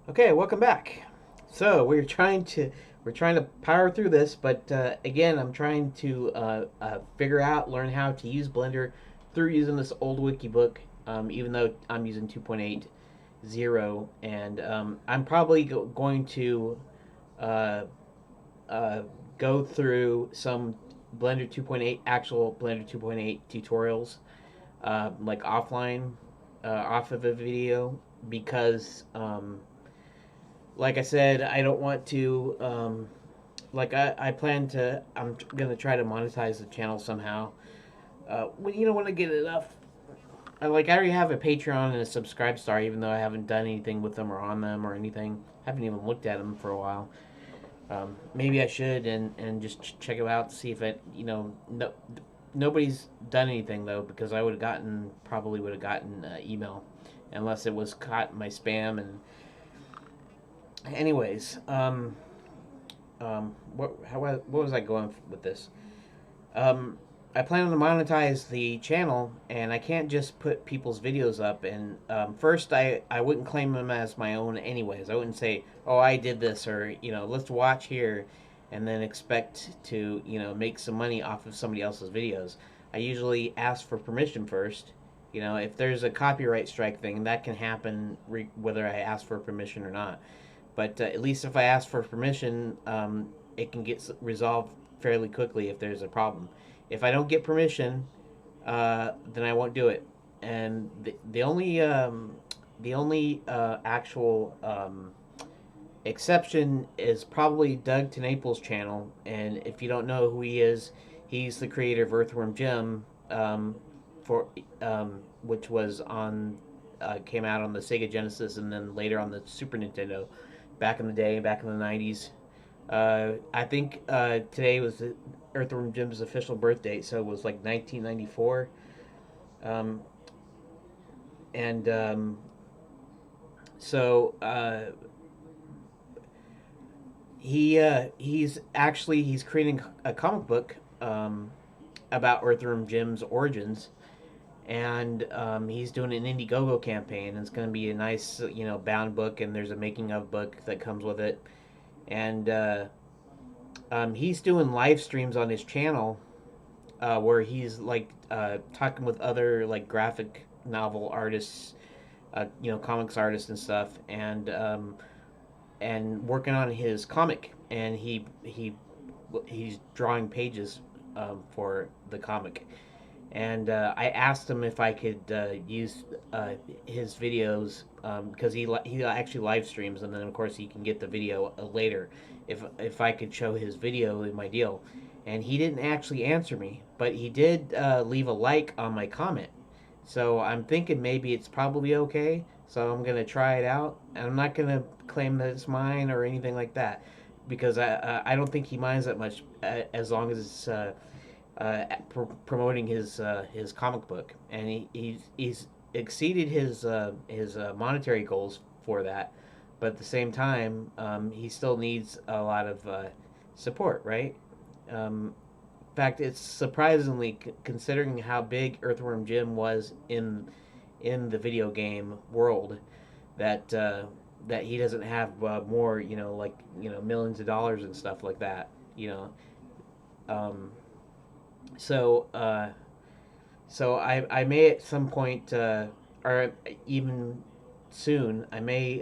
Okay, welcome back. So we're trying to power through this, but again, I'm trying to figure out, learn how to use Blender through using this old wiki book. Even though I'm using 2.80, and I'm probably going to uh, uh, go through some Blender 2.8 actual Blender 2.8 tutorials, like offline, off of a video because. Like I said, I don't want to. I plan to. I'm gonna try to monetize the channel somehow. When I get enough. I already have a Patreon and a Subscribe Star, even though I haven't done anything with them or on them or anything. Haven't even looked at them for a while. Maybe I should and just check it out to see if it. No, nobody's done anything though, because I would have gotten probably would have gotten email, unless it was caught in my spam. And anyways, what was I going with this? Um, I plan to monetize the channel, and I can't just put people's videos up. And first, I wouldn't claim them as my own, anyways. I wouldn't say, "Oh, I did this," or "Let's watch here," and then expect to make some money off of somebody else's videos. I usually ask for permission first. If there's a copyright strike thing, that can happen whether I ask for permission or not. But at least if I ask for permission, it can get resolved fairly quickly if there's a problem. If I don't get permission, then I won't do it. And the only actual exception is probably Doug TenNaples' channel. And if you don't know who he is, he's the creator of Earthworm Jim, for which was on came out on the Sega Genesis and then later on the Super Nintendo, back in the day, back in the 90s. I think today was Earthworm Jim's official birth date, so it was like 1994. Um, and so he's creating a comic book about Earthworm Jim's origins, and he's doing an Indiegogo campaign. And it's going to be a nice, bound book, and there's a making of book that comes with it. And he's doing live streams on his channel, where he's like talking with other like graphic novel artists, comics artists and stuff, and working on his comic. And he's drawing pages for the comic. And I asked him if I could use his videos, because he actually live streams, and then of course he can get the video later. If I could show his video in my deal, and he didn't actually answer me, but he did leave a like on my comment. So I'm thinking maybe it's probably okay. So I'm gonna try it out, and I'm not gonna claim that it's mine or anything like that, because I don't think he minds that much, as long as it's promoting his comic book. And he's exceeded his monetary goals for that, but at the same time, he still needs a lot of support, right? In fact, it's surprisingly, considering how big Earthworm Jim was in the video game world, that that he doesn't have more, millions of dollars and stuff like that. You know, um, so I may at some point, or even soon, I may,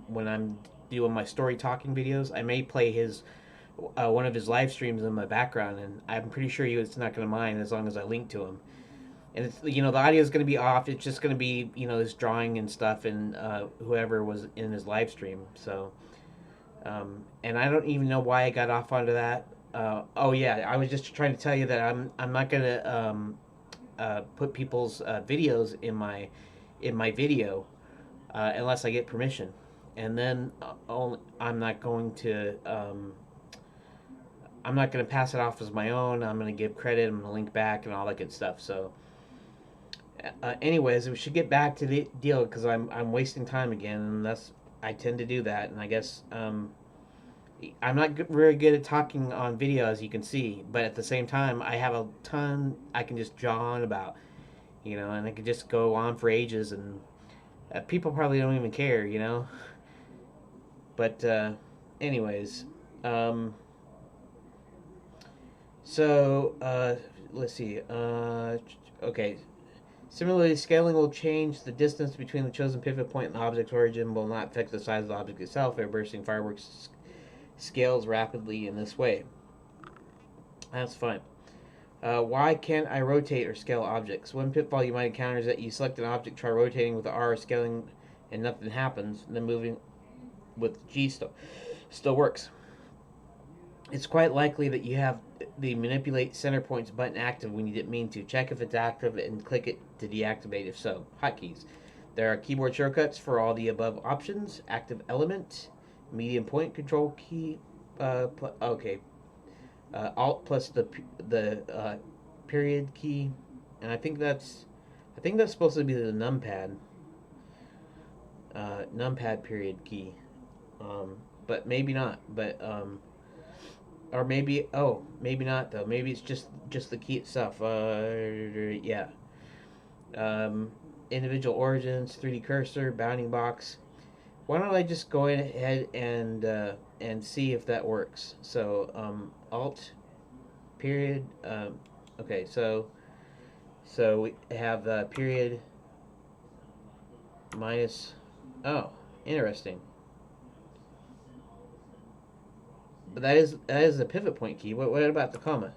when I'm doing my story talking videos, I may play his one of his live streams in my background, and I'm pretty sure it's not going to mind as long as I link to him. And it's, the audio is going to be off. It's just going to be, his drawing and stuff, and whoever was in his live stream. So and I don't even know why I got off onto that. Oh yeah, I was just trying to tell you that I'm not gonna put people's videos in my video, unless I get permission, and then I'm not gonna pass it off as my own. I'm gonna give credit. I'm gonna link back and all that good stuff. So, anyways, we should get back to the deal, because I'm wasting time again, and that's I tend to do that. And I guess I'm not very good at talking on video, as you can see, but at the same time, I have a ton I can just jaw on about, and I could just go on for ages, and people probably don't even care. But anyways, um, so let's see. Okay. Similarly, scaling will change the distance between the chosen pivot point and the object's origin will not affect the size of the object itself. Air bursting fireworks scales rapidly in this way. That's fine. Why can't I rotate or scale objects? One pitfall you might encounter is that you select an object, try rotating with the R, scaling, and nothing happens. And then moving with G still works. It's quite likely that you have the manipulate center points button active when you didn't mean to. Check if it's active and click it to deactivate if so. Hotkeys. There are keyboard shortcuts for all the above options. Active element, medium point control key. Okay. Alt plus the period key, and I think that's supposed to be the numpad. Numpad period key. But maybe not. But or maybe maybe not though. Maybe it's just the key itself. Yeah. Individual origins, 3D cursor, bounding box. Why don't I just go ahead and see if that works? So Alt period. Okay, so we have period minus. Oh, interesting. But that is the pivot point key. What about the comma?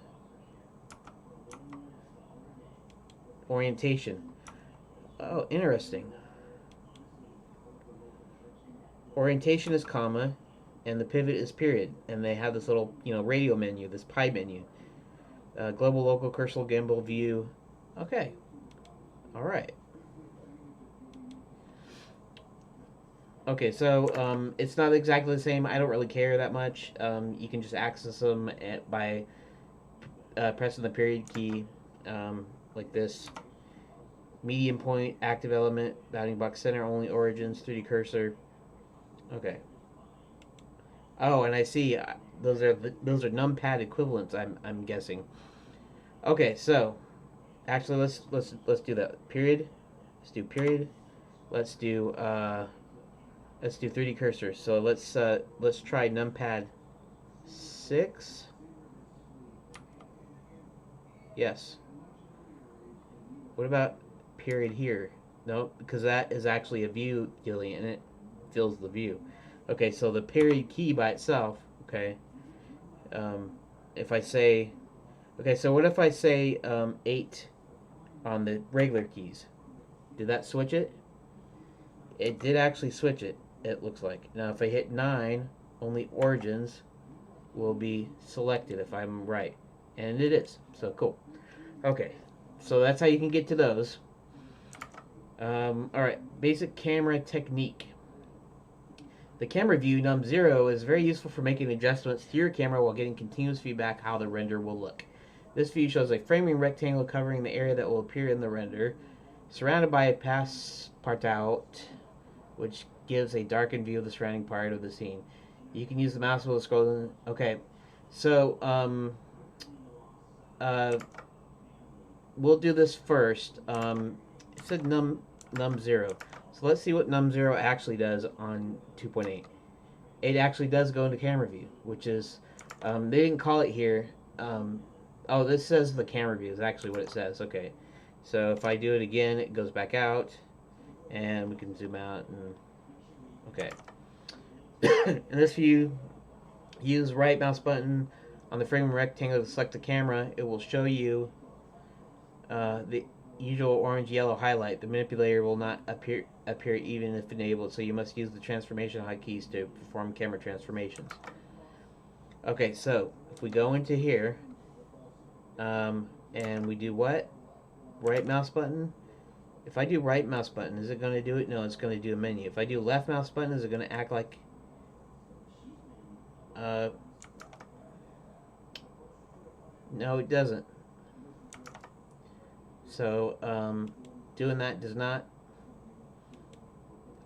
Orientation. Oh, interesting. Orientation is comma, and the pivot is period, and they have this little radio menu, this pie menu. Global, local, cursor, gimbal, view. Okay. All right. Okay, so it's not exactly the same. I don't really care that much. You can just access them by pressing the period key, like this. Medium point, active element, bounding box center, only origins, 3D cursor. Okay. Oh, and I see those are numpad equivalents. I'm guessing. Okay, so actually let's do that. Period. Let's do period. Let's do 3D cursor. So let's try numpad 6. Yes. What about period here? No, because that is actually a view dealing and it fills the view. Okay, so the period key by itself. Okay. If I say, okay, so what if I say 8 on the regular keys? Did that switch it? It did actually switch it. It looks like. Now, if I hit 9, only origins will be selected if I'm right, and it is. So cool. Okay, so that's how you can get to those. All right, basic camera technique. The camera view num0 is very useful for making adjustments to your camera while getting continuous feedback how the render will look. This view shows a framing rectangle covering the area that will appear in the render, surrounded by a passepartout, which gives a darkened view of the surrounding part of the scene. You can use the mouse wheel to scroll. Okay, so we'll do this first. It said num0. So let's see what num0 actually does on 2.8. It actually does go into camera view, which is, they didn't call it here. Oh, this says the camera view is actually what it says. Okay, so if I do it again, it goes back out, and we can zoom out. And okay, in this view, use right mouse button on the frame rectangle to select the camera. It will show you the usual orange-yellow highlight. The manipulator will not appear even if enabled, so you must use the transformation hotkeys to perform camera transformations. Okay, so if we go into here, and we do what? Right mouse button. If I do right mouse button, is it going to do it? No, it's going to do a menu. If I do left mouse button, is it going to act like... no, it doesn't. So, doing that does not...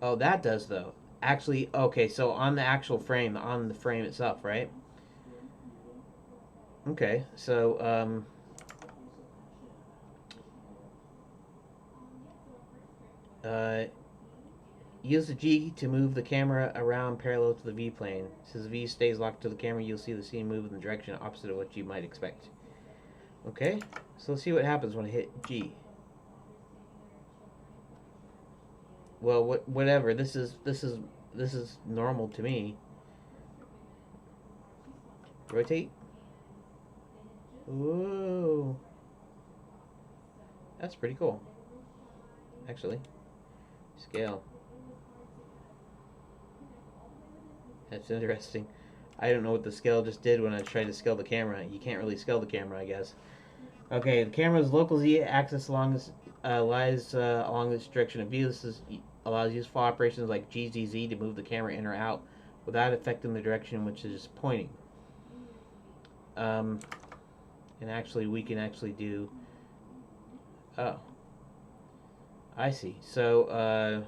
oh, that does, though. Actually, okay, so on the actual frame, on the frame itself, right? Okay, so, Use the G to move the camera around parallel to the V plane. Since the V stays locked to the camera, you'll see the scene move in the direction opposite of what you might expect. Okay, so let's see what happens when I hit G. Well, whatever. This is normal to me. Rotate. Whoa, that's pretty cool. Actually, scale. That's interesting. I don't know what the scale just did when I tried to scale the camera. You can't really scale the camera, I guess. Okay, the camera's local z-axis lies along this direction of view. Allows useful operations like GZZ to move the camera in or out without affecting the direction in which it is pointing. And actually, we can actually do... Oh. I see. So,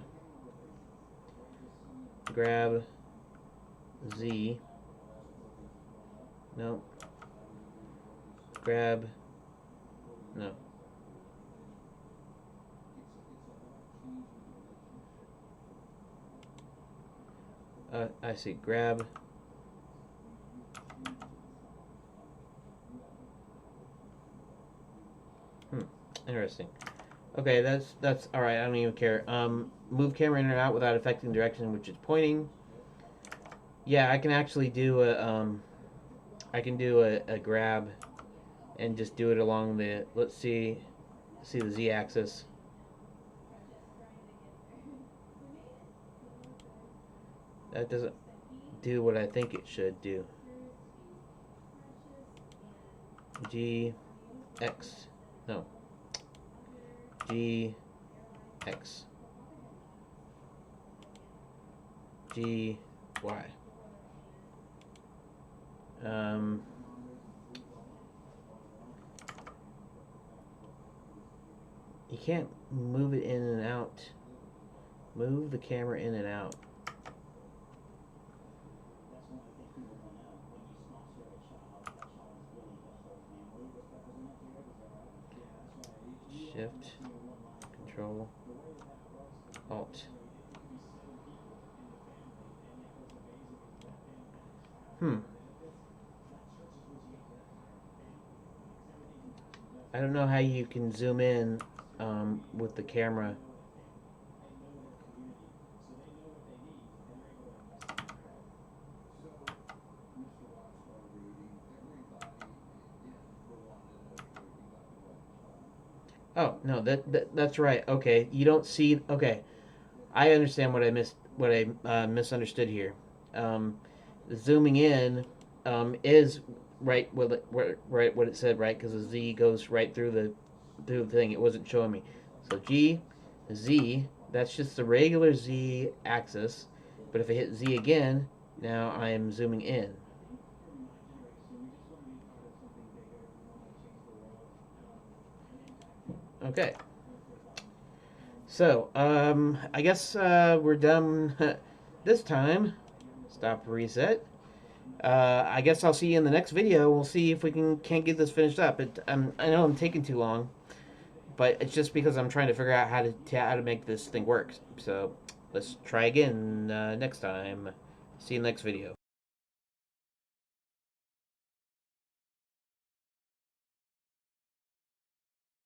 grab Z. No. Grab. No. I see. Grab. Interesting. Okay, that's all right. I don't even care. Move camera in and out without affecting the direction in which it's pointing. Yeah, I can actually do a grab and just do it along the, let's see the z-axis. That doesn't do what I think it should do. G X, no, G X, G Y. You can't move it in and out. Move the camera in and out. Shift, Control, Alt. I don't know how you can zoom in with the camera. Oh, no, that's right. Okay, you don't see. Okay, I understand what I misunderstood here. Zooming in is right right what it said, right, because the Z goes right through the thing. It wasn't showing me. So G, Z, that's just the regular Z axis. But if I hit Z again, now I am zooming in. Okay. So, I guess we're done this time. Stop, reset. I guess I'll see you in the next video. We'll see if we can't get this finished up. I know I'm taking too long, but it's just because I'm trying to figure out how to make this thing work. So let's try again next time. See you in the next video.